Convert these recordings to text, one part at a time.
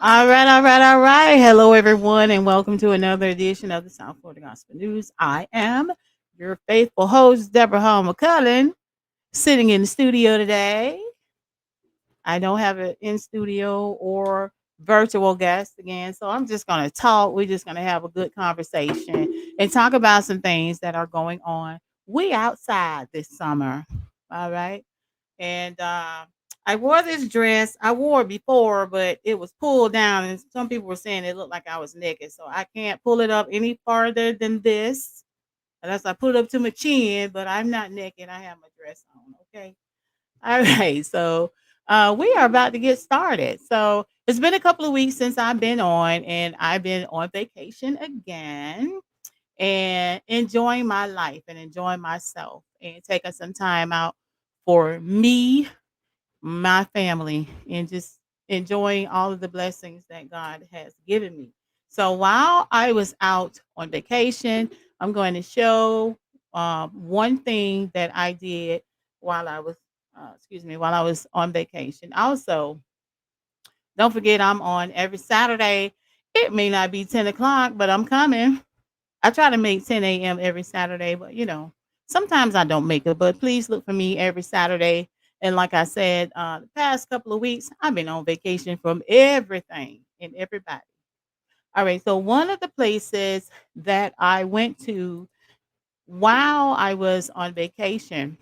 All right. Hello, everyone, and welcome to another edition of the South Florida Gospel News. I am your faithful host, Deborah Hall McCullen, sitting in the studio today. I don't have an in studio or virtual guest again, so I'm just going to talk. We're just going to have a good conversation and talk about some things that are going on. We outside this summer. All right. And I wore this dress. I wore it before, but it was pulled down, and some people were saying it looked like I was naked. So I can't pull it up any farther than this, unless I put it up to my chin. But I'm not naked. I have my dress on. Okay. All right. So we are about to get started. So it's been a couple of weeks since I've been on, and I've been on vacation again and enjoying my life and enjoying myself and taking some time out for me, my family, and just enjoying all of the blessings that God has given me. So while I was out on vacation, I'm going to show one thing that I did while I was, while I was on vacation. Also, don't forget I'm on every Saturday. It may not be 10 o'clock, but I'm coming. I try to make 10 a.m. every Saturday, but sometimes I don't make it. But please look for me every Saturday. And like I said, the past couple of weeks, I've been on vacation from everything and everybody. All right. So, one of the places that I went to while I was on vacation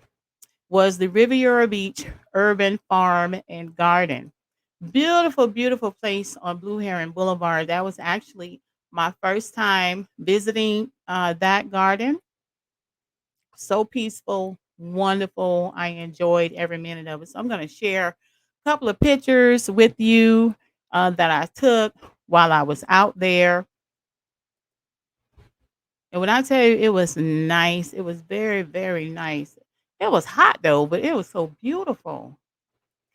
was the Riviera Beach Urban Farm and Garden. Beautiful, beautiful place on Blue Heron Boulevard. That was actually my first time visiting that garden. So peaceful, wonderful. I enjoyed every minute of it. So I'm going to share a couple of pictures with you that I took while I was out there. And when I tell you it was nice, it was very, very nice. It was hot though, but it was so beautiful.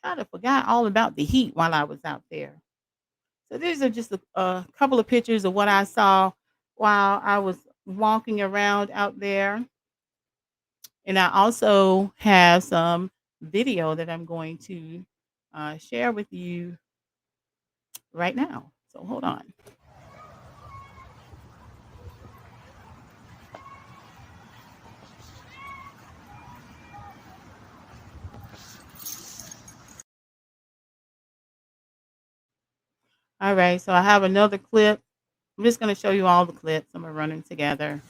Kind of forgot all about the heat while I was out there. So these are just a couple of pictures of what I saw while I was walking around out there. And I also have some video that I'm going to share with you right now. So hold on. All right. So I have another clip. I'm just going to show you all the clips. I'm going to run them together.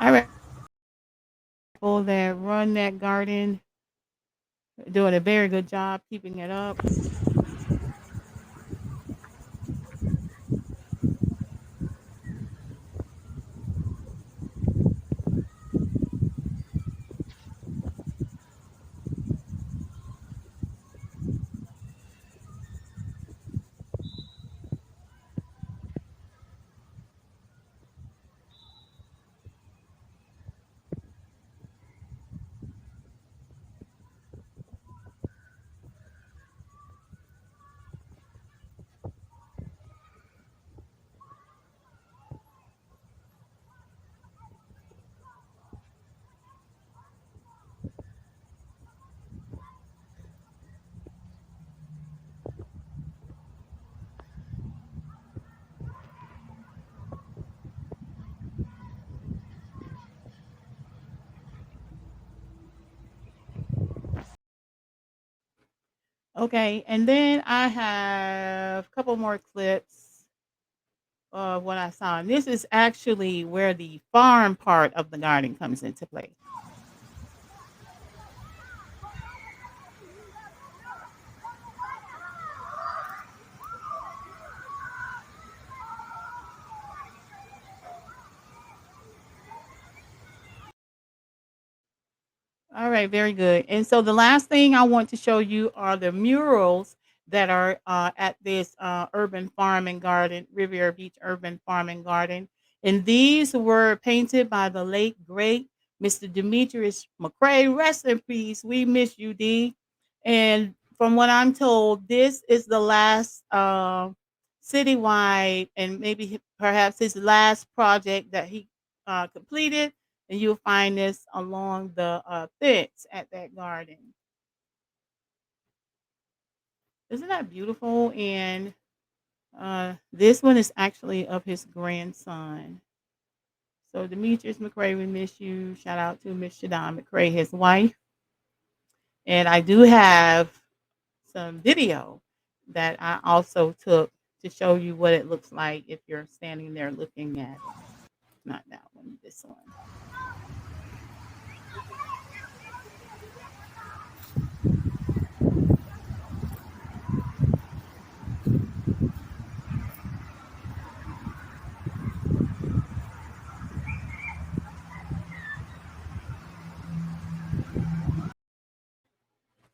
All right. People that run that garden doing a very good job keeping it up. Okay. And then I have a couple more clips of what I saw. And this is actually where the farm part of the garden comes into play. All right, very good. And so the last thing I want to show you are the murals that are at this urban farm and garden, Riviera Beach Urban Farm and Garden. And these were painted by the late, great Mr. Demetrius McCrae. Rest in peace. We miss you, D. And from what I'm told, this is the last citywide and maybe perhaps his last project that he completed, and you'll find this along the fence at that garden. Isn't that beautiful? And this one is actually of his grandson. So Demetrius McCrae, we miss you. Shout out to Miss Shadon McCrae, his wife. And I do have some video that I also took to show you what it looks like if you're standing there looking at it. Not that one, this one.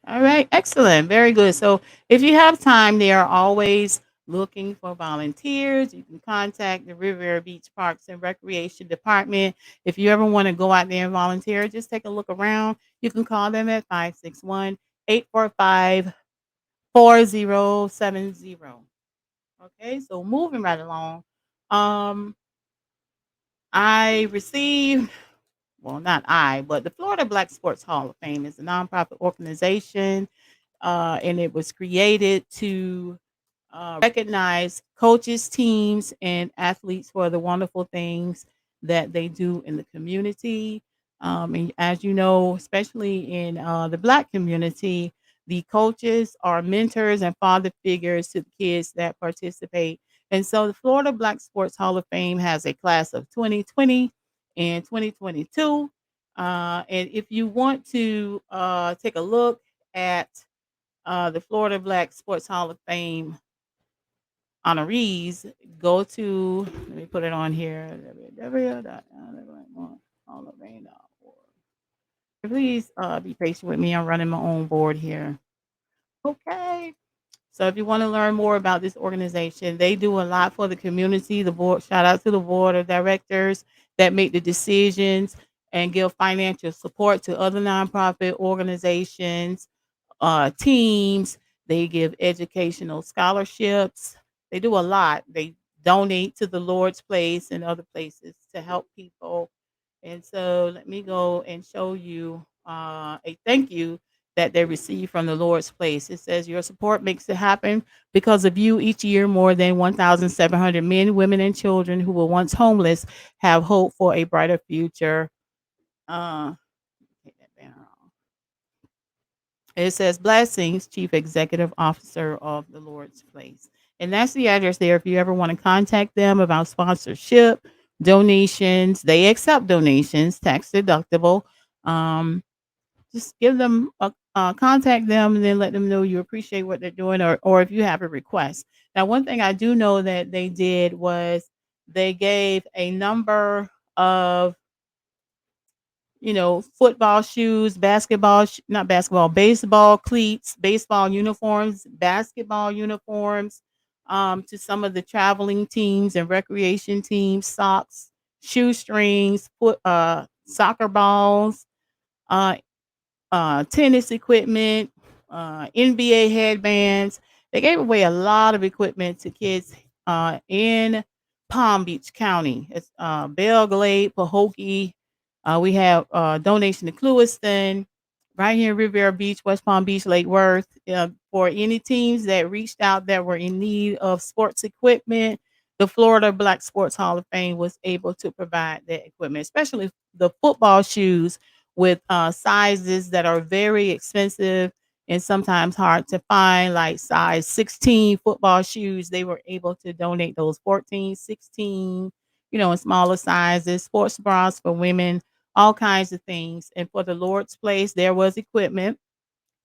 All right, excellent. Very good. So if you have time, they are always looking for volunteers. You can contact the Riviera Beach Parks and Recreation Department. If you ever want to go out there and volunteer, just take a look around. You can call them at 561-845-4070. Okay, so moving right along. Um, I received, well, not I, but the Florida Black Sports Hall of Fame is a nonprofit organization, and it was created to recognize coaches, teams, and athletes for the wonderful things that they do in the community. And as you know, especially in the Black community, the coaches are mentors and father figures to the kids that participate. And so the Florida Black Sports Hall of Fame has a class of 2020 and 2022. And if you want to take a look at the Florida Black Sports Hall of Fame honorees, go to, let me put it on here, www.hallofame.org. Please be patient with me. I'm running my own board here. Okay. So if you want to learn more about this organization, they do a lot for the community. The board, shout out to the board of directors that make the decisions and give financial support to other nonprofit organizations, teams. They give educational scholarships. They do a lot. They donate to the Lord's Place and other places to help people. And so let me go and show you a thank you that they receive from the Lord's Place. It says, your support makes it happen. Because of you, each year, more than 1,700 men, women, and children who were once homeless have hope for a brighter future. Uh, take that banner off. It says Blessings, Chief Executive Officer of the Lord's Place. And that's the address there. If you ever want to contact them about sponsorship, donations, they accept donations, tax deductible. Um, just give them a contact them and then let them know you appreciate what they're doing, or if you have a request. Now, one thing I do know that they did was they gave a number of, football shoes, not basketball, baseball cleats, baseball uniforms, basketball uniforms, to some of the traveling teams and recreation teams, socks, shoestrings, soccer balls, uh, tennis equipment, NBA headbands. They gave away a lot of equipment to kids in Palm Beach County. It's Belle Glade, Pahokee. We have donation to Clewiston, right here in Riviera Beach, West Palm Beach, Lake Worth. For any teams that reached out that were in need of sports equipment, the Florida Black Sports Hall of Fame was able to provide that equipment, especially the football shoes with sizes that are very expensive and sometimes hard to find, like size 16 football shoes. They were able to donate those 14, 16, in smaller sizes, sports bras for women, all kinds of things. And for the Lord's Place, there was equipment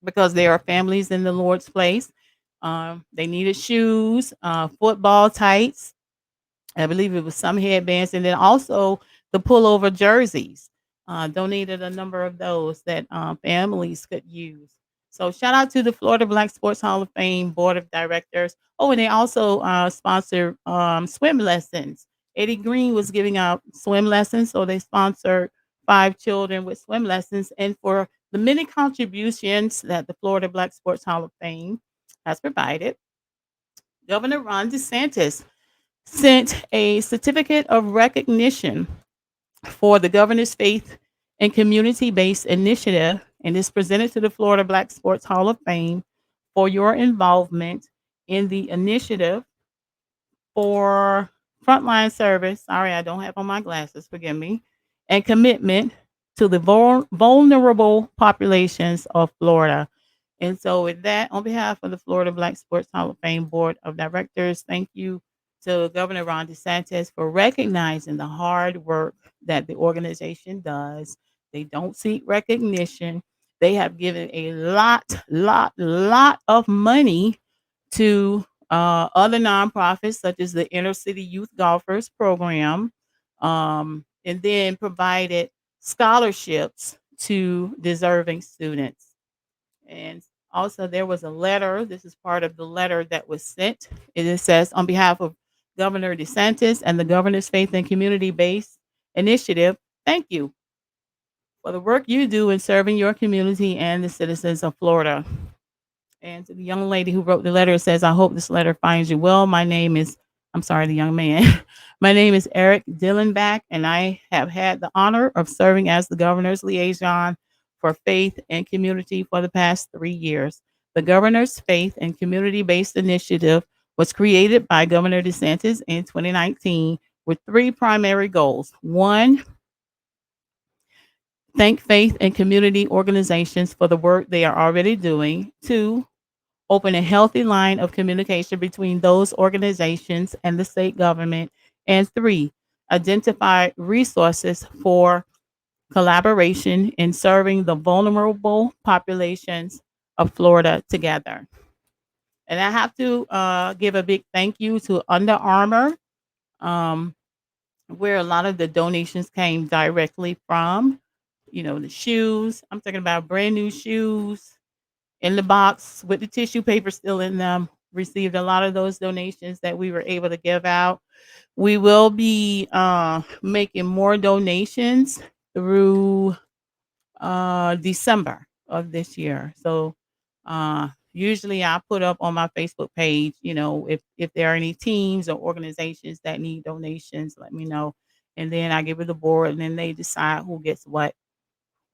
because there are families in the Lord's Place. They needed shoes, football tights. I believe it was some headbands, and then also the pullover jerseys. donated a number of those that families could use. So shout out to the Florida Black Sports Hall of Fame Board of Directors. Oh, and they also sponsor swim lessons. Eddie Green was giving out swim lessons, so they sponsored 5 children with swim lessons. And for the many contributions that the Florida Black Sports Hall of Fame has provided, Governor Ron DeSantis sent a certificate of recognition for the governor's faith and community based initiative and is presented to the Florida Black Sports Hall of Fame for your involvement in the initiative for frontline service. Sorry, I don't have on my glasses, forgive me, and commitment to the vulnerable populations of Florida. And so, with that, on behalf of the Florida Black Sports Hall of Fame Board of Directors, thank you to Governor Ron DeSantis for recognizing the hard work that the organization does. They don't seek recognition. They have given a lot of money to other nonprofits such as the Inner City Youth Golfers Program, and then provided scholarships to deserving students. And also, there was a letter. This is part of the letter that was sent. It says, on behalf of Governor DeSantis and the Governor's Faith and Community Based Initiative, thank you for the work you do in serving your community and the citizens of Florida. And to the young lady who wrote the letter, it says, I hope this letter finds you well. I'm sorry, the young man. My name is Eric Dillenbach, and I have had the honor of serving as the governor's liaison for faith and community for the past 3 years. The governor's faith and community based initiative was created by Governor DeSantis in 2019 with three primary goals. One, thank faith and community organizations for the work they are already doing. Two, open a healthy line of communication between those organizations and the state government. And three, identify resources for collaboration in serving the vulnerable populations of Florida together. And I have to give a big thank you to Under Armour, um, where a lot of the donations came directly from. You know, the shoes. I'm talking about brand new shoes in the box with the tissue paper still in them. Received a lot of those donations that we were able to give out. We will be making more donations through December of this year. So usually I put up on my Facebook page, you know, if there are any teams or organizations that need donations, let me know. And then I give it the board and then they decide who gets what,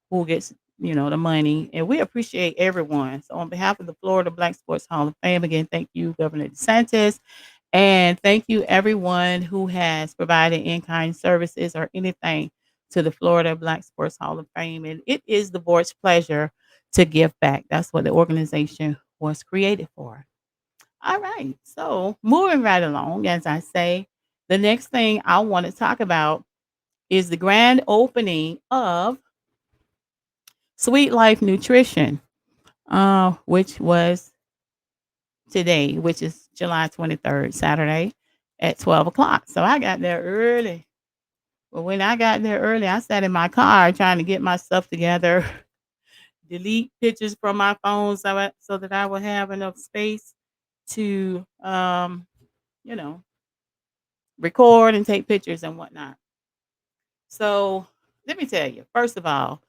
who gets, you know, the money. And we appreciate everyone. So on behalf of the Florida Black Sports Hall of Fame, again, thank you, Governor DeSantis. And thank you, everyone who has provided in kind services or anything to the Florida Black Sports Hall of Fame. And it is the board's pleasure to give back. That's what the organization was created for. All right. So, moving right along, as I say, the next thing I want to talk about is the grand opening of Sweet Life Nutrition, which was today, which is July 23rd, Saturday at 12 o'clock. So I got there early. But when I got there early, I sat in my car trying to get my stuff together, delete pictures from my phone so that I would have enough space to, you know, record and take pictures and whatnot. So let me tell you, first of all,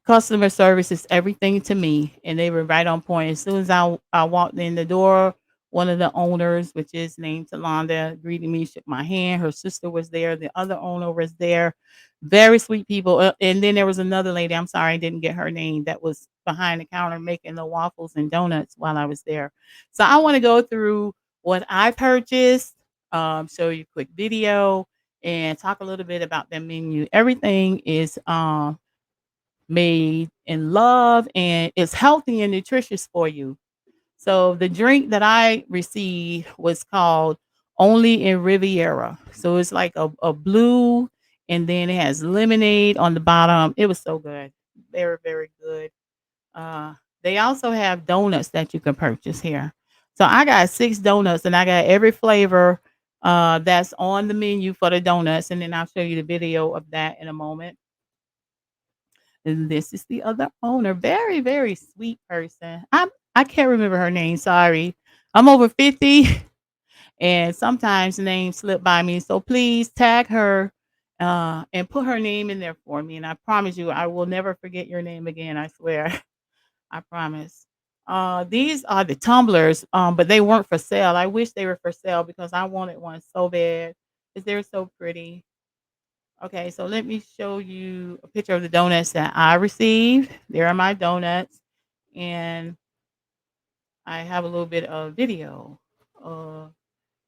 customer service is everything to me, and they were right on point. As soon as I walked in the door, one of the owners, which is named Talonda, greeted me, shook my hand. Her sister was there. The other owner was there. Very sweet people. And then there was another lady. I'm sorry, I didn't get her name. That was behind the counter making the waffles and donuts while I was there. So I want to go through what I purchased, show you a quick video, and talk a little bit about the menu. Everything is made in love and it's healthy and nutritious for you. So the drink that I received was called Only in Riviera. So it's like a blue and then it has lemonade on the bottom. It was so good. Very, very good. Uh, they also have donuts that you can purchase here. So I got 6 donuts and I got every flavor that's on the menu for the donuts. And then I'll show you the video of that in a moment. And this is the other owner. Very, very sweet person. I can't remember her name. Sorry. I'm over 50 and sometimes names slip by me. So please tag her and put her name in there for me. And I promise you, I will never forget your name again. I swear. I promise. These are the tumblers, but they weren't for sale. I wish they were for sale because I wanted one so bad because they're so pretty. Okay, so let me show you a picture of the donuts that I received. There are my donuts, and I have a little bit of video of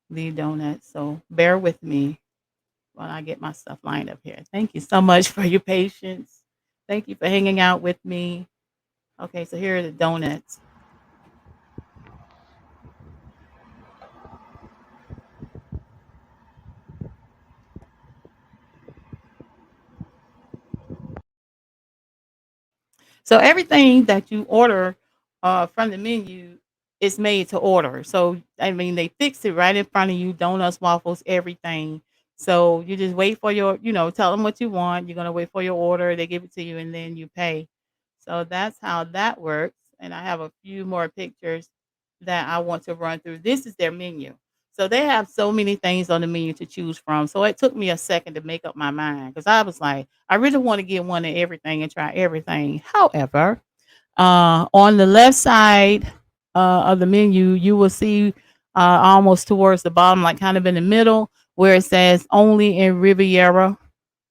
the donuts. So bear with me while I get my stuff lined up here. Thank you so much for your patience. Thank you for hanging out with me. Okay, so here are the donuts. So everything that you order from the menu is made to order. So I mean, they fix it right in front of you: donuts, waffles, everything. So you just wait for your, tell them what you want. You're gonna wait for your order. They give it to you, and then you pay. So that's how that works. And I have a few more pictures that I want to run through. This is their menu. So they have so many things on the menu to choose from. So it took me a second to make up my mind because I was like, I really want to get one of everything and try everything. However, on the left side of the menu, you will see almost towards the bottom, like kind of in the middle, where it says only in Riviera,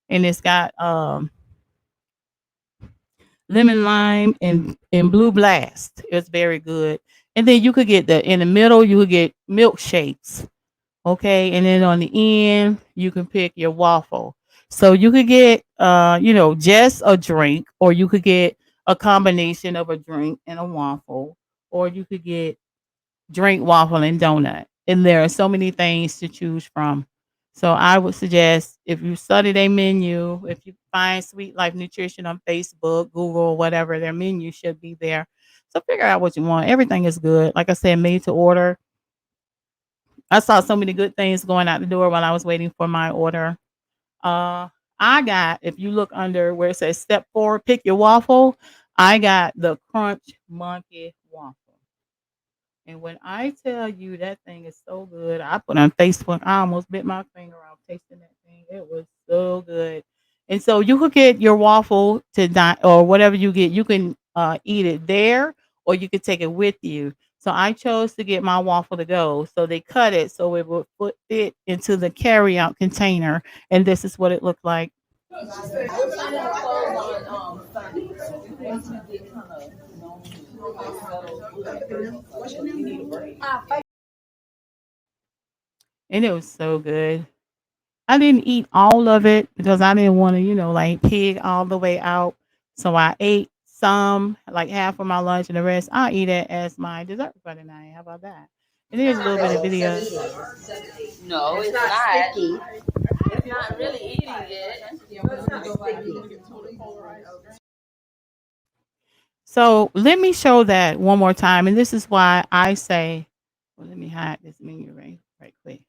and it's got lemon lime and blue blast. It's very good. And then you could get the in the middle, you could get milkshakes. Okay, and then on the end, you can pick your waffle. So you could get, just a drink, or you could get a combination of a drink and a waffle, or you could get drink, waffle, and donut. And there are so many things to choose from. So I would suggest if you study their menu, if you find Sweet Life Nutrition on Facebook, Google, whatever, their menu should be there. So figure out what you want. Everything is good. Like I said, made to order. I saw so many good things going out the door while I was waiting for my order. Uh, I got, if you look under where it says step 4, pick your waffle, I got the Crunch Monkey waffle. And when I tell you that thing is so good, I put on Facebook, I almost bit my finger off tasting that thing. It was so good. And so you could get your waffle to dine or whatever you get, you can eat it there or you could take it with you. So I chose to get my waffle to go. So they cut it so it would fit into the carry out container. And this is what it looked like. And it was so good. I didn't eat all of it because I didn't want to, like pig all the way out. So I ate some, like half of my lunch, and the rest I eat it as my dessert for the night. How about that? And here's a little bit of video. No, it's not. Sticky. It's not really eating it. So let me show that one more time. And this is why I say, well, let me hide this menu right quick.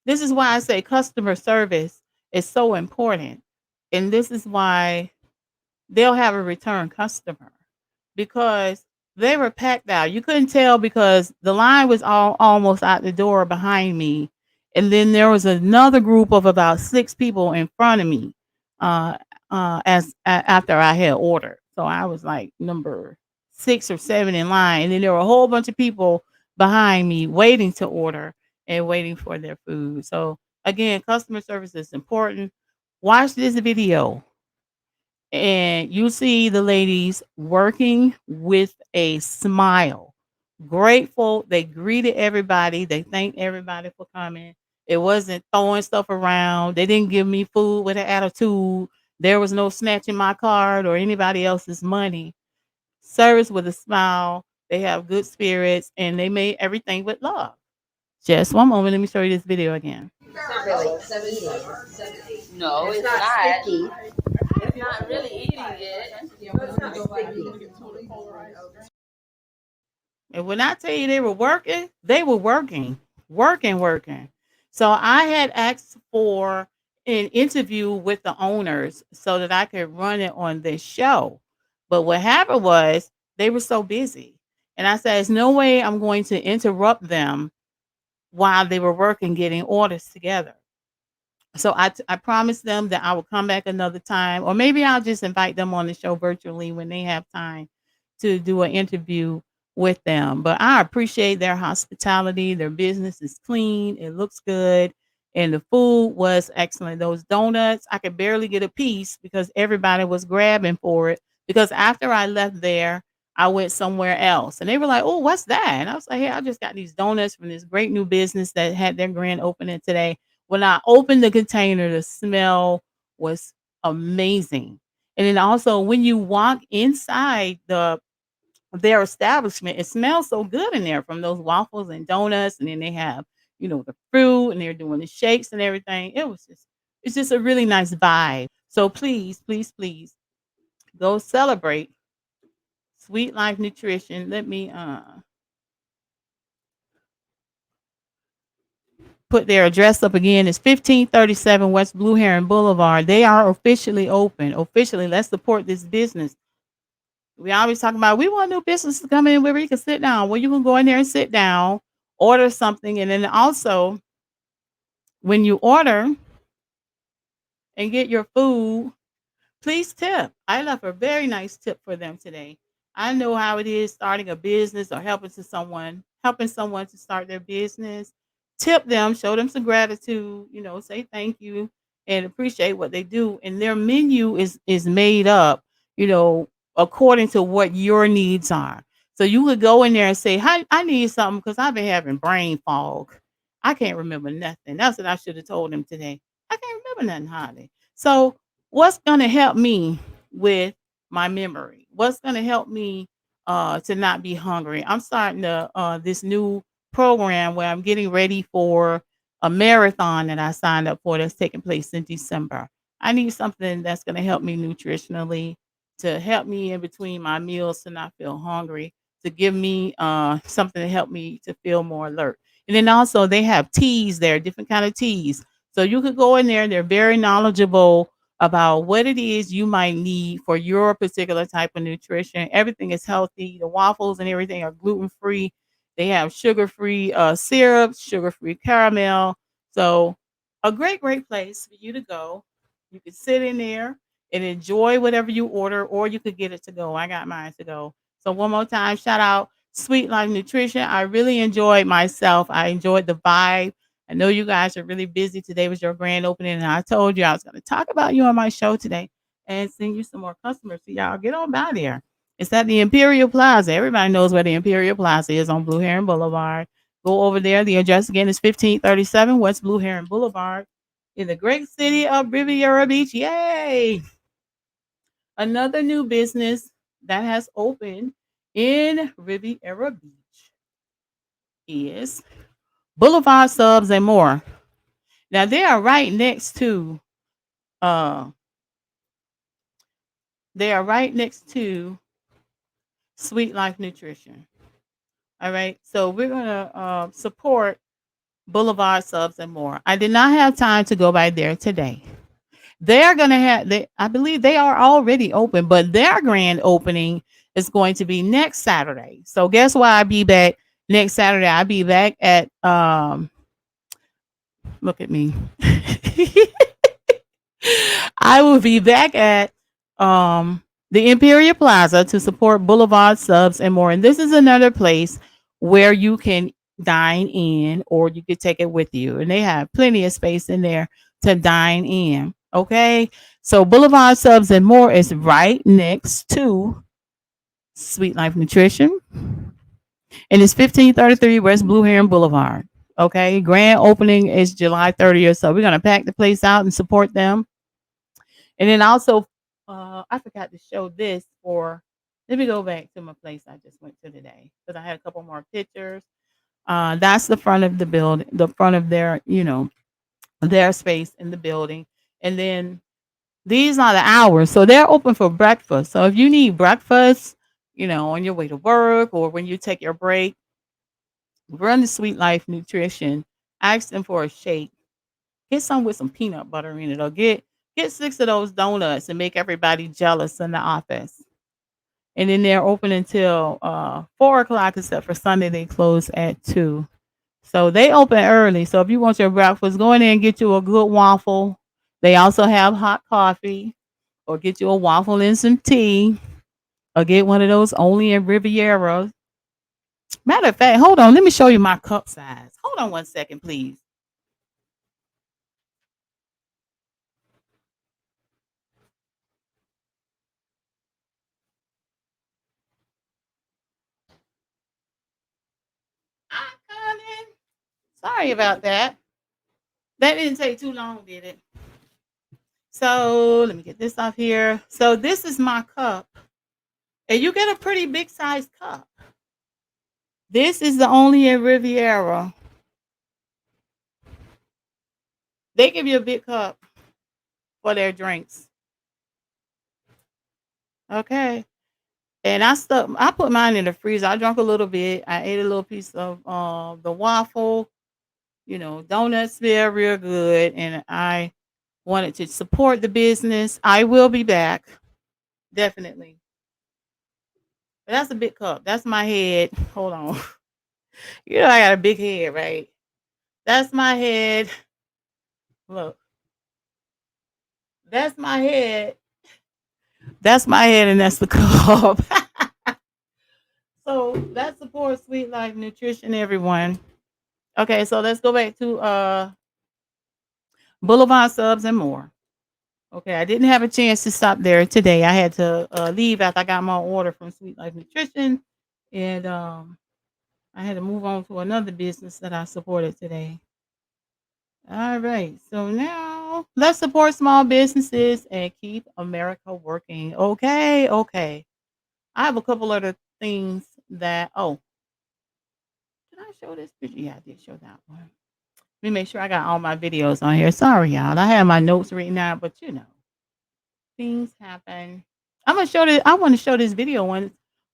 This is why I say customer service is so important. And this is why they'll have a return customer because they were packed out. You couldn't tell because the line was all almost out the door behind me, and then there was another group of about 6 people in front of me. Uh, after I had ordered, so I was like number 6 or 7 in line, and then there were a whole bunch of people behind me waiting to order and waiting for their food. So again, customer service is important. Watch this video and you see the ladies working with a smile, grateful. They greeted everybody, they thanked everybody for coming. It wasn't throwing stuff around. They didn't give me food with an attitude. There was no snatching my card or anybody else's money. Service with a smile. They have good spirits and they made everything with love. Just one moment, let me show you this video again. Really eating. No, it's not. Sticky. It's not really eating it. It's not sticky. And when I tell you they were working, they were working. So I had asked for an interview with the owners so that I could run it on this show. But what happened was they were so busy. And I said, there's no way I'm going to interrupt them while they were working getting orders together. So I promised them that I will come back another time, or maybe I'll just invite them on the show virtually when they have time to do an interview with them. But I appreciate their hospitality. Their business is clean, it looks good, and the food was excellent. Those donuts, I could barely get a piece because everybody was grabbing for it. Because after I left there, I went somewhere else, and they were like, "Oh, what's that?" And I was like, "Hey, I just got these donuts from this great new business that had their grand opening today." When I opened the container, the smell was amazing. And then also when you walk inside their establishment, it smells so good in there from those waffles and donuts. And then they have, the fruit and they're doing the shakes and everything. It's just a really nice vibe. So please, please, please go celebrate Sweet Life Nutrition. Let me put their address up again. It's 1537 West Blue Heron Boulevard. They are officially open. Officially, let's support this business. We always talk about we want new business to come in where we can sit down. Well, you can go in there and sit down, order something, and then also when you order and get your food, please tip. I left a very nice tip for them today. I know how it is starting a business or helping someone to start their business. Tip them, show them some gratitude, say thank you and appreciate what they do. And their menu is made up, you know, according to what your needs are. So you could go in there and say, "Hi, I need something because I've been having brain fog. I can't remember nothing." That's what I should have told them today. I can't remember nothing hardly. So what's gonna help me with my memory? What's gonna help me to not be hungry? I'm starting this new program where I'm getting ready for a marathon that I signed up for that's taking place in December. I need something that's gonna help me nutritionally, to help me in between my meals to not feel hungry, to give me something to help me to feel more alert. And then also they have teas there, different kind of teas. So you could go in there, they're very knowledgeable about what it is you might need for your particular type of nutrition. Everything is healthy. The waffles and everything are gluten free. They have sugar free syrup, sugar free caramel. So, a great, great place for you to go. You can sit in there and enjoy whatever you order, or you could get it to go. I got mine to go. So, one more time, shout out Sweet Life Nutrition. I really enjoyed myself. I enjoyed the vibe. I know you guys are really busy. Today was your grand opening, and I told you I was going to talk about you on my show today and send you some more customers. So y'all get on by there. It's at the Imperial Plaza. Everybody knows where the Imperial Plaza is on Blue Heron Boulevard. Go over there. The address again is 1537 West Blue Heron Boulevard in the great city of Riviera Beach. Yay! Another new business that has opened in Riviera Beach is Boulevard Subs and More. Now uh they are right next to Sweet Life Nutrition. All right. So we're gonna support Boulevard Subs and More. I did not have time to go by there today. They're gonna have I believe they are already open, but their grand opening is going to be next Saturday. So guess why I be back next Saturday? I'll be back at look at me. I will be back at the Imperial Plaza to support Boulevard Subs and More. And this is another place where you can dine in or you could take it with you. And they have plenty of space in there to dine in. Okay. So Boulevard Subs and More is right next to Sweet Life Nutrition. And it's 1533 West Blue Heron Boulevard. Okay. Grand opening is July 30th. So we're going to pack the place out and support them. And then also, I forgot to show this for. Let me go back to my place I just went to today because I had a couple more pictures. That's the front of the building, the front of their space in the building. And then these are the hours, so they're open for breakfast. So if you need breakfast, on your way to work or when you take your break, run the Sweet Life Nutrition. Ask them for a shake. Get some with some peanut butter in it, or get 6 of those donuts and make everybody jealous in the office. And then they're open until 4 o'clock, except for Sunday they close at 2. So they open early. So if you want your breakfast, go in there and get you a good waffle. They also have hot coffee, or get you a waffle and some tea, or get one of those only in Riviera. Matter of fact, hold on, let me show you my cup size. Hold on one second, please. I'm coming. Sorry about that. That didn't take too long, did it? So let me get this off here. So this is my cup. And you get a pretty big sized cup. This is the only in Riviera. They give you a big cup for their drinks. Okay. And I put mine in the freezer. I drank a little bit. I ate a little piece of the waffle. Donuts smell real good. And I wanted to support the business. I will be back. Definitely. But that's a big cup. That's my head. Hold on. I got a big head, right? That's my head. Look, that's my head. That's my head, and that's the cup. So that supports Sweet Life Nutrition, everyone. Okay, so let's go back to Boulevard Subs and more. Okay, I didn't have a chance to stop there today. I had to leave after I got my order from Sweet Life Nutrition, and I had to move on to another business that I supported today. All right, so now let's support small businesses and keep America working. Okay, okay. I have a couple other things that. Oh, did I show this picture? Yeah, I did show that one. Let me make sure I got all my videos on here. Sorry, y'all. I have my notes written out, but things happen. I'm gonna show this. I want to show this video one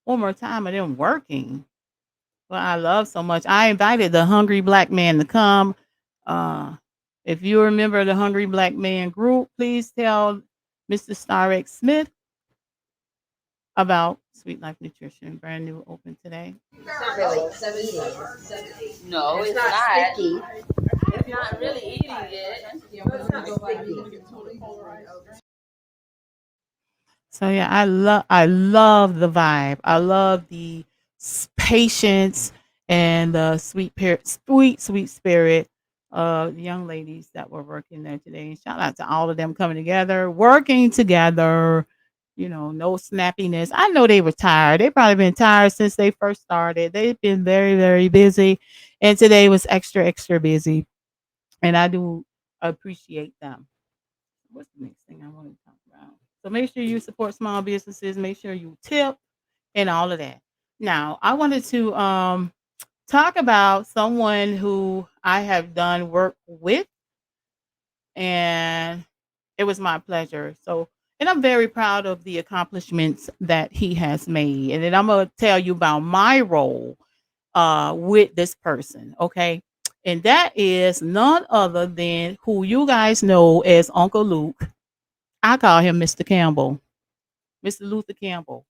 more time of them working. Well, I love so much. I invited the Hungry Black Man to come. Uh, if you remember the Hungry Black Man group, please tell Mr. Starek Smith about Sweet Life Nutrition, brand new open today. It's not really eating. No, it's not sticky. It's not really eating it. It's not sticky. So yeah, I love the vibe. I love the patience and the sweet spirit of the young ladies that were working there today. And shout out to all of them coming together, working together. No snappiness. I know they were tired. They probably been tired since they first started. They've been very, very busy, and today was extra, extra busy. And I do appreciate them. What's the next thing I want to talk about? So make sure you support small businesses. Make sure you tip and all of that. Now, I wanted to talk about someone who I have done work with, and it was my pleasure. So, and I'm very proud of the accomplishments that he has made. And then I'm gonna tell you about my role with this person. Okay. And that is none other than who you guys know as Uncle Luke. I call him Mr. Campbell, Mr. Luther Campbell.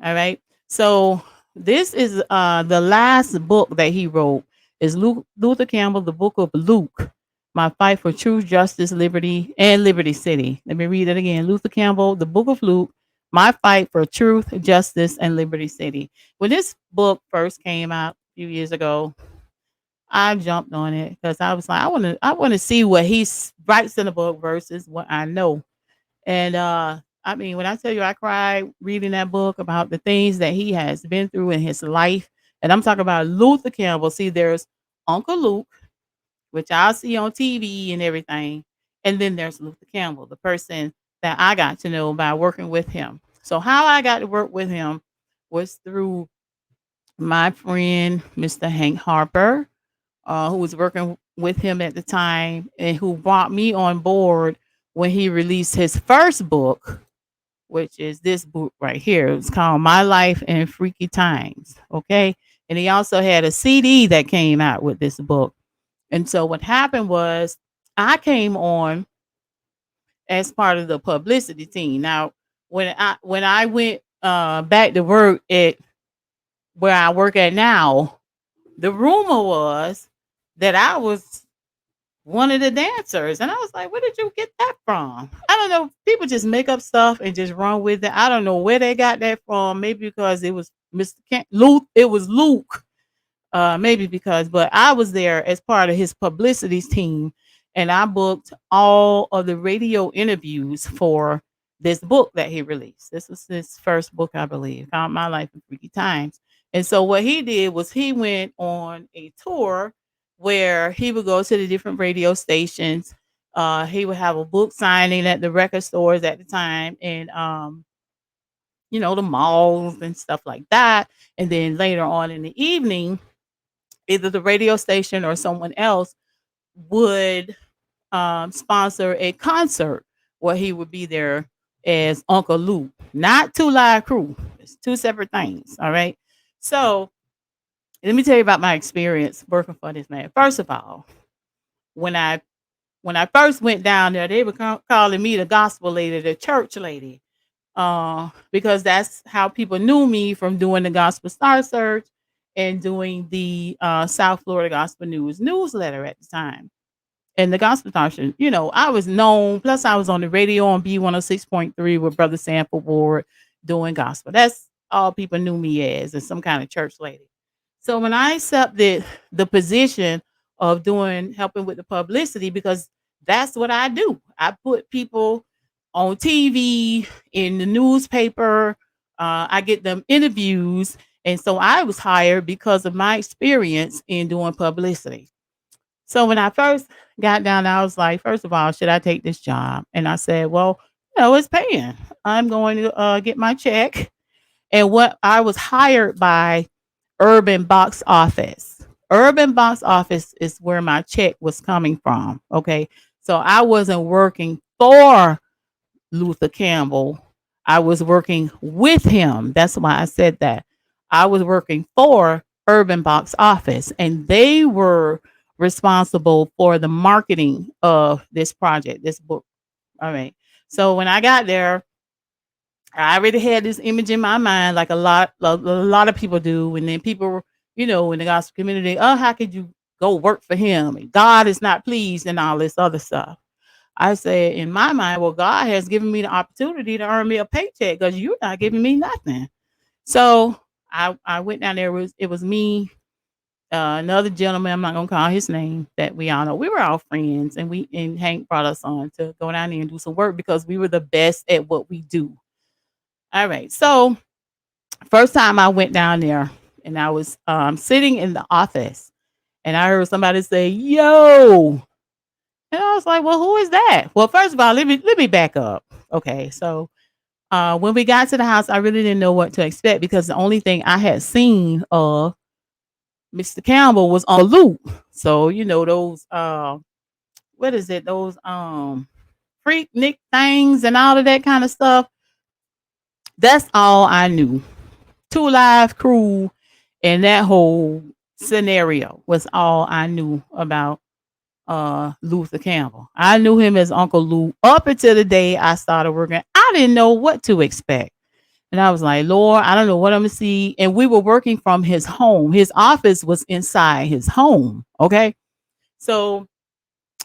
All right. So this is the last book that he wrote is Luther Campbell, the Book of Luke, My Fight for Truth, Justice, Liberty, and Liberty City. Let me read it again. Luther Campbell, the Book of Luke, My Fight for Truth, Justice, and Liberty City. When this book first came out a few years ago, I jumped on it because I was like, I want to see what he writes in the book versus what I know. And I mean, when I tell you I cried reading that book about the things that he has been through in his life, and I'm talking about Luther Campbell. See, there's Uncle Luke, which I'll see on TV and everything, and then there's Luther Campbell, the person that I got to know by working with him. So how I got to work with him was through my friend, Mr. Hank Harper, who was working with him at the time and who brought me on board when he released his first book, which is this book right here. It's called My Life in Freaky Times. Okay. And he also had a CD that came out with this book. And so what happened was I came on as part of the publicity team. Now, when I went back to work at where I work at now, the rumor was that I was one of the dancers. And I was like, where did you get that from? I don't know. People just make up stuff and just run with it. I don't know where they got that from. Maybe because it was Luke. It was Luke. Maybe because, but I was there as part of his publicity team, and I booked all of the radio interviews for this book that he released. This was his first book, I believe, Count My Life in Freaky Times. And so what he did was he went on a tour where he would go to the different radio stations. He would have a book signing at the record stores at the time, and the malls and stuff like that. And then later on in the evening, either the radio station or someone else would sponsor a concert where he would be there as Uncle Luke, not Two Live Crew. It's two separate things. All right. So let me tell you about my experience working for this man. First of all, when I first went down there, they were calling me the gospel lady, the church lady, because that's how people knew me from doing the Gospel Star Search and doing the South Florida Gospel News newsletter at the time. And the Gospel Star Search, I was known. Plus, I was on the radio on B106.3 with Brother Sanford Ward doing gospel. That's all people knew me as some kind of church lady. So when I accepted the position of helping with the publicity, because that's what I do. I put people on TV, in the newspaper. I get them interviews. And so I was hired because of my experience in doing publicity. So when I first got down, I was like, first of all, should I take this job? And I said, well, it's paying. I'm going to get my check. And what I was hired by Urban Box Office. Urban Box Office is where my check was coming from. Okay. So I wasn't working for Luther Campbell. I was working with him. That's why I said that. I was working for Urban Box Office, and they were responsible for the marketing of this project, this book. All right. So when I got there, I already had this image in my mind, like a lot of people do. And then people, in the gospel community, oh, how could you go work for him? And God is not pleased and all this other stuff. I said in my mind, well, God has given me the opportunity to earn me a paycheck because you're not giving me nothing. So I went down there. It was me, another gentleman. I'm not gonna call his name. That we all know. We were all friends, and Hank brought us on to go down there and do some work because we were the best at what we do. All right. So first time I went down there, and I was sitting in the office, and I heard somebody say, "Yo." And I was like, well, who is that? Well, first of all, let me back up. Okay. So when we got to the house, I really didn't know what to expect because the only thing I had seen of Mr. Campbell was on Luke. So, those what is it? Those freak Nick things and all of that kind of stuff. That's all I knew. Two Live Crew and that whole scenario was all I knew about Luther Campbell. I knew him as Uncle Lou up until the day I started working. I didn't know what to expect. And I was like, Lord, I don't know what I'm gonna see. And we were working from his home. His office was inside his home. Okay. So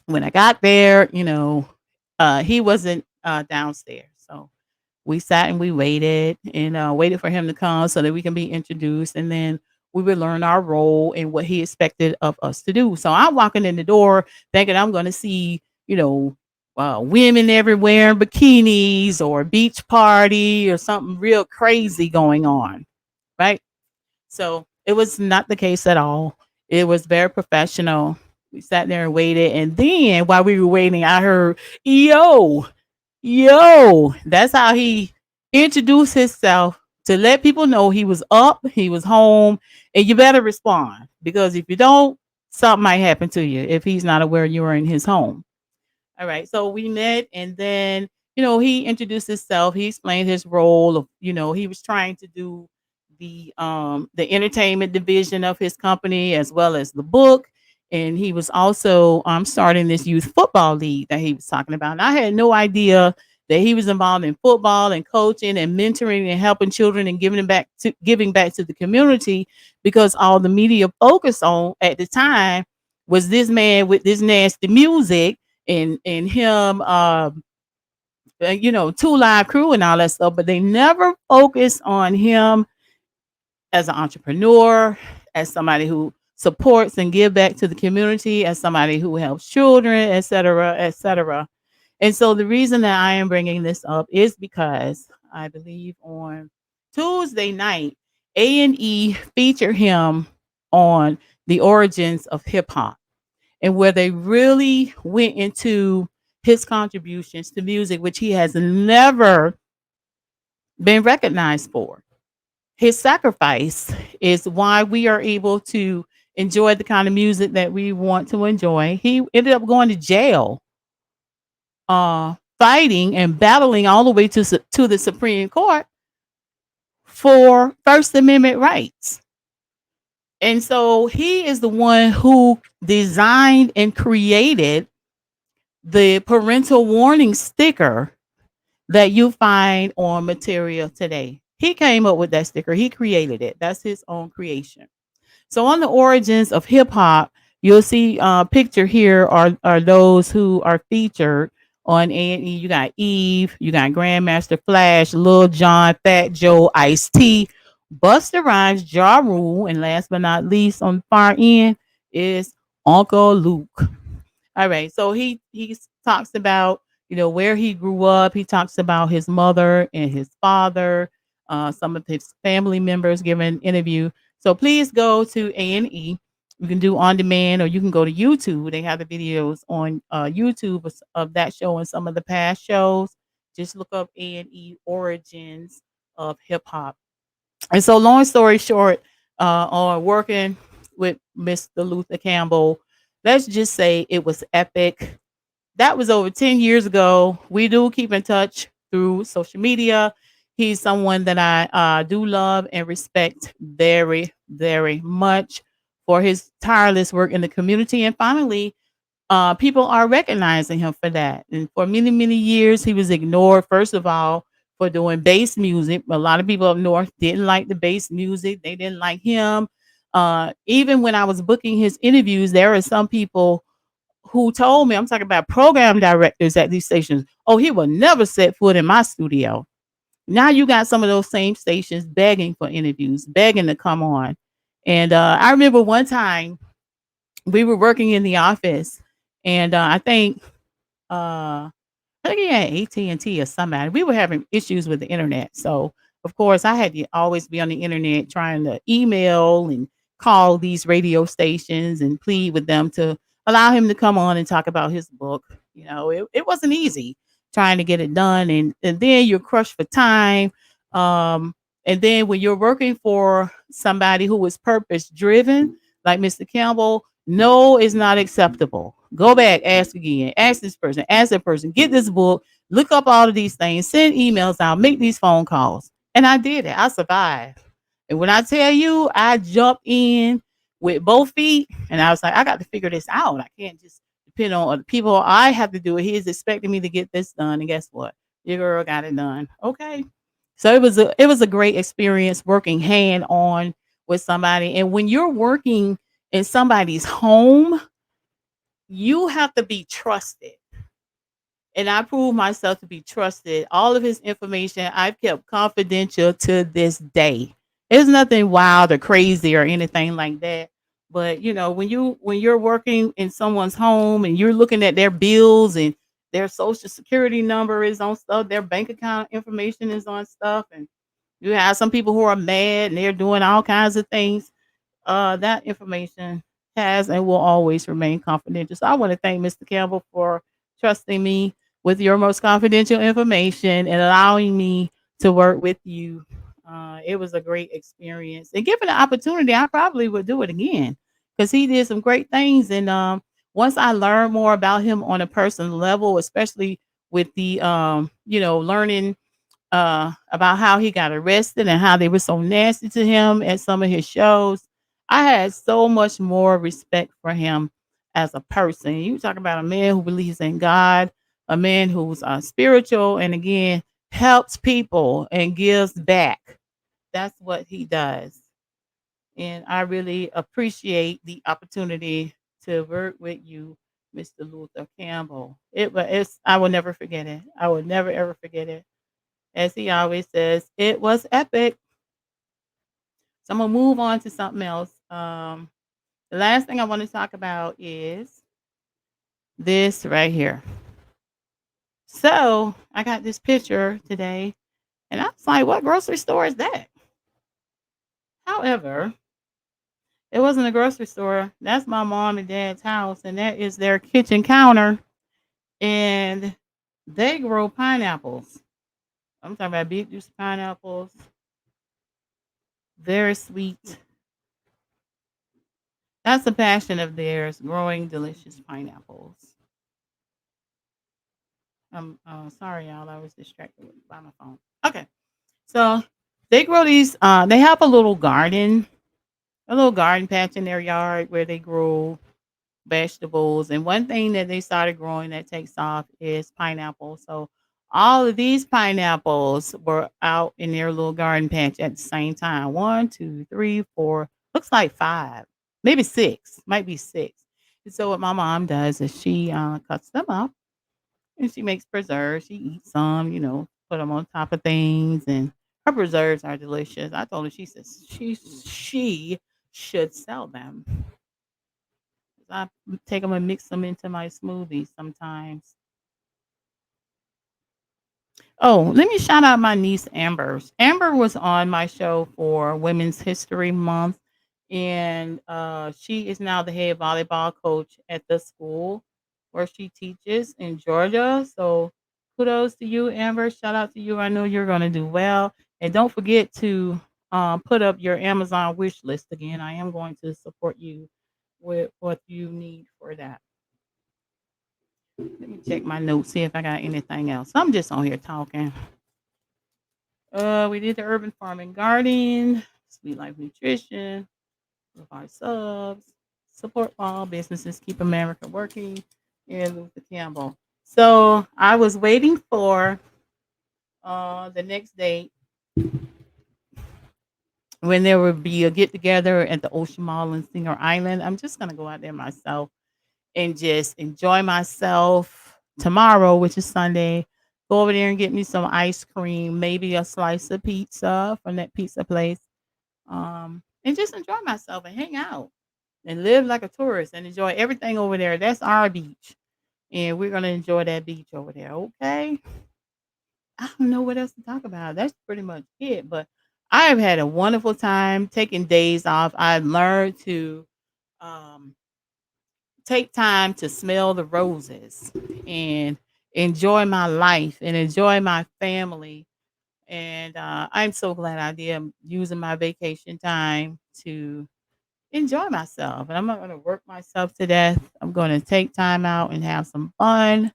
when I got there, he wasn't downstairs. So we sat and we waited and waited for him to come so that we can be introduced. And then we would learn our role and what he expected of us to do. So I'm walking in the door thinking I'm going to see, women everywhere in bikinis or a beach party or something real crazy going on. Right. So it was not the case at all. It was very professional. We sat there and waited. And then while we were waiting, I heard, yo, yo. That's how he introduced himself to let people know he was up, he was home, and you better respond because if you don't, something might happen to you if he's not aware you are in his home. All right. So we met and then, he introduced himself. He explained his role of, he was trying to do the entertainment division of his company as well as the book. And he was also starting this youth football league that he was talking about. And I had no idea that he was involved in football and coaching and mentoring and helping children and giving back to the community, because all the media focused on at the time was this man with this nasty music and him Two Live Crew and all that stuff, but they never focused on him as an entrepreneur, as somebody who supports and give back to the community, as somebody who helps children, et cetera, et cetera. And so the reason that I am bringing this up is because I believe on Tuesday night, A&E featured him on the origins of hip hop, and where they really went into his contributions to music, which he has never been recognized for. His sacrifice is why we are able to enjoy the kind of music that we want to enjoy. He ended up going to jail, fighting and battling all the way to the Supreme Court for First Amendment rights. And so he is the one who designed and created the parental warning sticker that you find on material today. He came up with that sticker. He created it. That's his own creation. So on the origins of hip hop, you'll see picture here are those who are featured on A&E. You got Eve, you got Grandmaster Flash, Lil Jon, Fat Joe, Ice T, Busta Rhymes, Ja Rule, and last but not least on the far end is Uncle Luke. All right. So he talks about where he grew up. He talks about his mother and his father, some of his family members giving an interview. So please go to A&E. You can do on demand, or you can go to YouTube. They have the videos on YouTube of that show and some of the past shows. Just look up A&E origins of hip hop. And so, long story short, on working with Mr. Luther Campbell, let's just say it was epic. That was over 10 years ago. We do keep in touch through social media. He's someone that I do love and respect very, very much for his tireless work in the community. And finally, people are recognizing him for that. And for many, many years, he was ignored, first of all, for doing bass music. A lot of people up north didn't like the bass music, they didn't like him. Even when I was booking his interviews, there are some people who told me, I'm talking about program directors at these stations, oh, he will never set foot in my studio. Now you got some of those same stations begging for interviews, begging to come on. And I remember one time we were working in the office, and uh, I think he had AT&T or somebody. We were having issues with the internet, so of course I had to always be on the internet trying to email and call these radio stations and plead with them to allow him to come on and talk about his book. It wasn't easy trying to get it done, and then you're crushed for time. Um, and then when you're working for somebody who is purpose driven, like Mr. Campbell, no is not acceptable. Go back, ask again, ask this person, ask that person, get this book, look up all of these things, send emails out, make these phone calls. And I did it. I survived. And when I tell you, I jumped in with both feet, and I was like, I got to figure this out. I can't just depend on other people. I have to do it. He's expecting me to get this done. And guess what? Your girl got it done. Okay. So it was a great experience working hand on with somebody. And when you're working in somebody's home, you have to be trusted. And I proved myself to be trusted. All of his information I've kept confidential to this day. There's nothing wild or crazy or anything like that. But when you're working in someone's home and you're looking at their bills and their social security number is on stuff, their bank account information is on stuff, and you have some people who are mad and they're doing all kinds of things, that information has and will always remain confidential. So I want to thank Mr. Campbell for trusting me with your most confidential information and allowing me to work with you. It was a great experience. And given the opportunity, I probably would do it again because he did some great things. And once I learned more about him on a personal level, especially with the learning about how he got arrested and how they were so nasty to him at some of his shows, I had so much more respect for him as a person. You talk about a man who believes in God, a man who's spiritual and again helps people and gives back. That's what he does. And I really appreciate the opportunity to work with you, Mr. Luther Campbell. It's I will never forget it. I will never ever forget it. As he always says, it was epic. So I'm gonna move on to something else. The last thing I want to talk about is this right here. So I got this picture today, and I was like, "What grocery store is that?" However, it wasn't a grocery store. That's my mom and dad's house, and that is their kitchen counter. And they grow pineapples. I'm talking about big juicy pineapples, very sweet. That's a passion of theirs, growing delicious pineapples. I'm sorry, y'all. I was distracted by my phone. Okay, so they grow these. They have a little garden patch in their yard where they grow vegetables. And one thing that they started growing that takes off is pineapple. So all of these pineapples were out in their little garden patch at the same time. One, two, three, four, looks like five, maybe six, might be six. And so what my mom does is she cuts them up and she makes preserves. She eats some, put them on top of things, and her preserves are delicious. I told her, she says she should sell them. I take them and mix them into my smoothies sometimes. Oh, let me shout out my niece Amber. Amber was on my show for Women's History Month, and she is now the head volleyball coach at the school where she teaches in Georgia. So kudos to you, Amber. Shout out to you. I know you're going to do well. And don't forget to put up your Amazon wish list again. I am going to support you with what you need for that. Let me check my notes, see if I got anything else. I'm just on here talking. We did the urban farm and garden, Sweet Life Nutrition, Boulevard subs, support all businesses, keep America working, and Luther Campbell. So I was waiting for the next date when there would be a get together at the Ocean Mall in Singer Island. I'm just gonna go out there myself and just enjoy myself tomorrow, which is Sunday. Go over there and get me some ice cream, maybe a slice of pizza from that pizza place. And just enjoy myself and hang out and live like a tourist and enjoy everything over there. That's our beach. And we're gonna enjoy that beach over there. Okay. I don't know what else to talk about. That's pretty much it. But I have had a wonderful time taking days off. I've learned to um take time to smell the roses and enjoy my life and enjoy my family. And I'm so glad I did. I'm using my vacation time to enjoy myself. And I'm not going to work myself to death. I'm going to take time out and have some fun.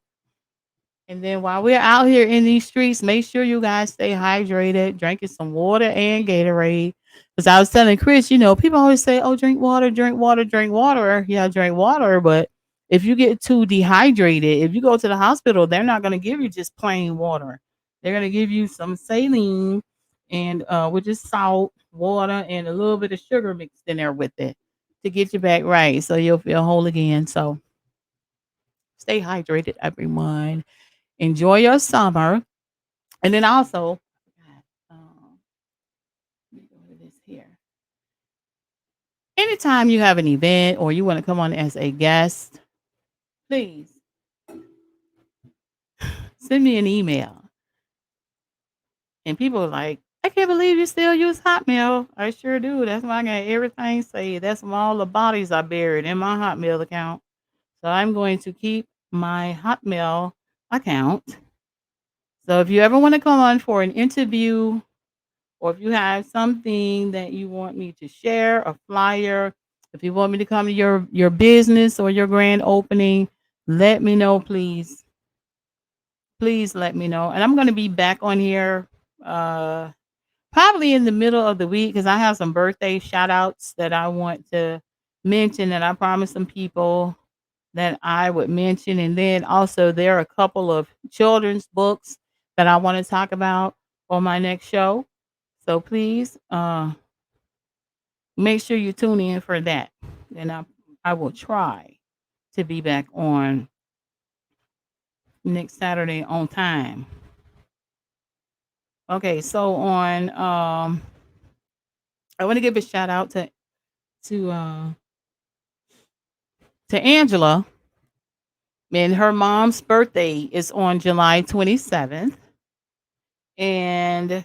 And then while we're out here in these streets, make sure you guys stay hydrated, drinking some water and Gatorade. Because I was telling Chris, people always say, oh, drink water, drink water, drink water. Yeah, drink water. But if you get too dehydrated, if you go to the hospital, they're not going to give you just plain water. They're going to give you some saline and which is salt, water, and a little bit of sugar mixed in there with it to get you back right. So you'll feel whole again. So stay hydrated, everyone. Enjoy your summer. And then also, let me go to this here. Anytime you have an event or you want to come on as a guest, please send me an email. And people are like, I can't believe you still use Hotmail. I sure do. That's why I got everything saved. That's why all the bodies are buried in my Hotmail account. So I'm going to keep my Hotmail account. So if you ever want to come on for an interview, or if you have something that you want me to share, a flyer, if you want me to come to your business or your grand opening, let me know, please. Please let me know. And I'm going to be back on here uh probably in the middle of the week because I have some birthday shout outs that I want to mention that I promised some people. that I would mention. And then also, there are a couple of children's books that I want to talk about on my next show. So please make sure you tune in for that. And I will try to be back on next Saturday on time. Okay, so on I want to give a shout out to uh to Angela, and her mom's birthday is on July 27th. And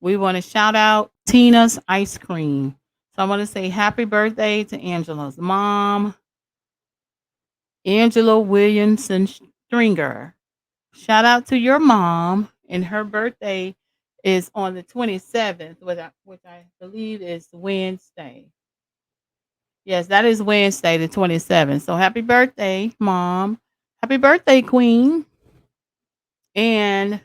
we want to shout out Tina's Ice Cream. So I want to say happy birthday to Angela's mom, Angela Williamson Stringer. Shout out to your mom, and her birthday is on the 27th, which I believe is Wednesday. Yes, that is Wednesday, the 27th. So happy birthday, mom. Happy birthday, queen. And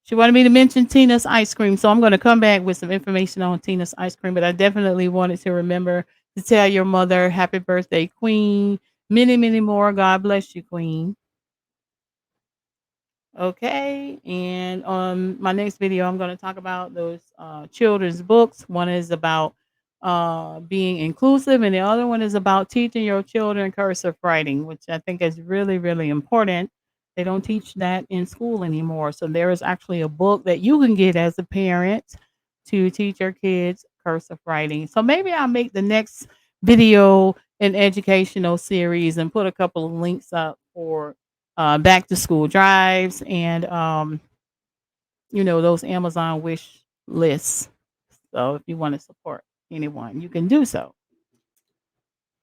she wanted me to mention Tina's ice cream. So I'm going to come back with some information on Tina's ice cream. But I definitely wanted to remember to tell your mother happy birthday, queen. Many, many more. God bless you, queen. Okay, and on my next video, I'm going to talk about those children's books. One is about being inclusive, and the other one is about teaching your children cursive writing, which I think is really, really important. They don't teach that in school anymore. So there is actually a book that you can get as a parent to teach your kids cursive writing. So maybe I'll make the next video an educational series and put a couple of links up for back to school drives and those Amazon wish lists. So if you want to support anyone, you can do so.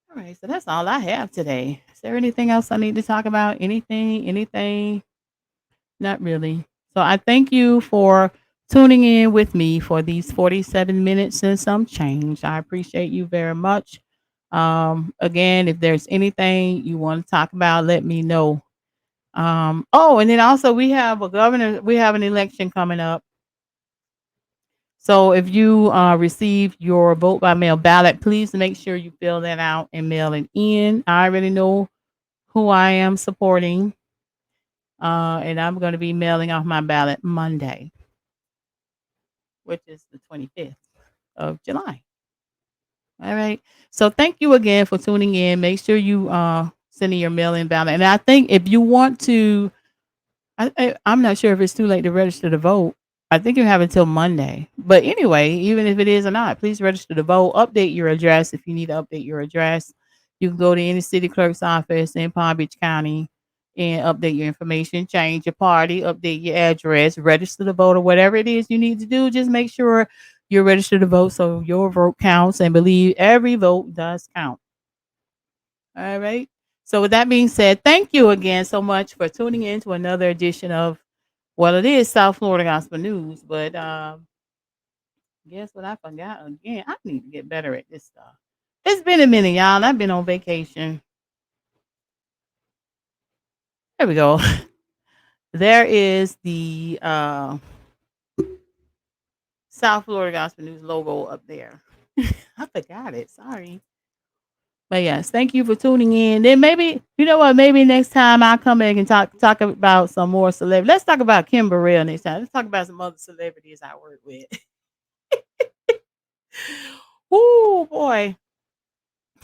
All right, so that's all I have today. Is there anything else I need to talk about? Anything? Not really. So I thank you for tuning in with me for these 47 minutes and some change. I appreciate you very much. Again, if there's anything you want to talk about, let me know. Oh, and then also we have an election coming up. So if you receive your vote by mail ballot, please make sure you fill that out and mail it in. I already know who I am supporting, and I'm going to be mailing off my ballot Monday, which is the 25th of July. All right. So thank you again for tuning in. Make sure you send in your mail-in ballot. And I think if you want to I'm not sure if it's too late to register to vote. I think you have until Monday. But anyway, even if it is or not, please register to vote. Update your address if you need to update your address. You can go to any city clerk's office in Palm Beach County and update your information, change your party, update your address, register to vote, or whatever it is you need to do. Just make sure you're registered to vote so your vote counts, and believe every vote does count. All right. So with that being said, thank you again so much for tuning in to another edition of, well, it is South Florida Gospel News, but guess what I forgot again? I need to get better at this stuff. It's been a minute, y'all. I've been on vacation. There we go. There is the South Florida Gospel News logo up there. I forgot it. Sorry. But yes, thank you for tuning in. Then maybe you know what? Maybe next time I'll come back and talk about some more celebrities. Let's talk about Kim Burrell next time. Let's talk about some other celebrities I work with. Oh boy,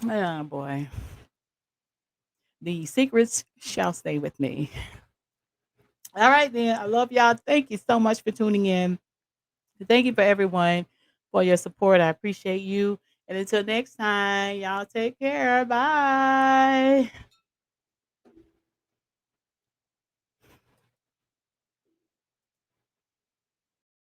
oh boy. The secrets shall stay with me. All right, then. I love y'all. Thank you so much for tuning in. Thank you for everyone for your support. I appreciate you. And until next time, y'all take care. Bye.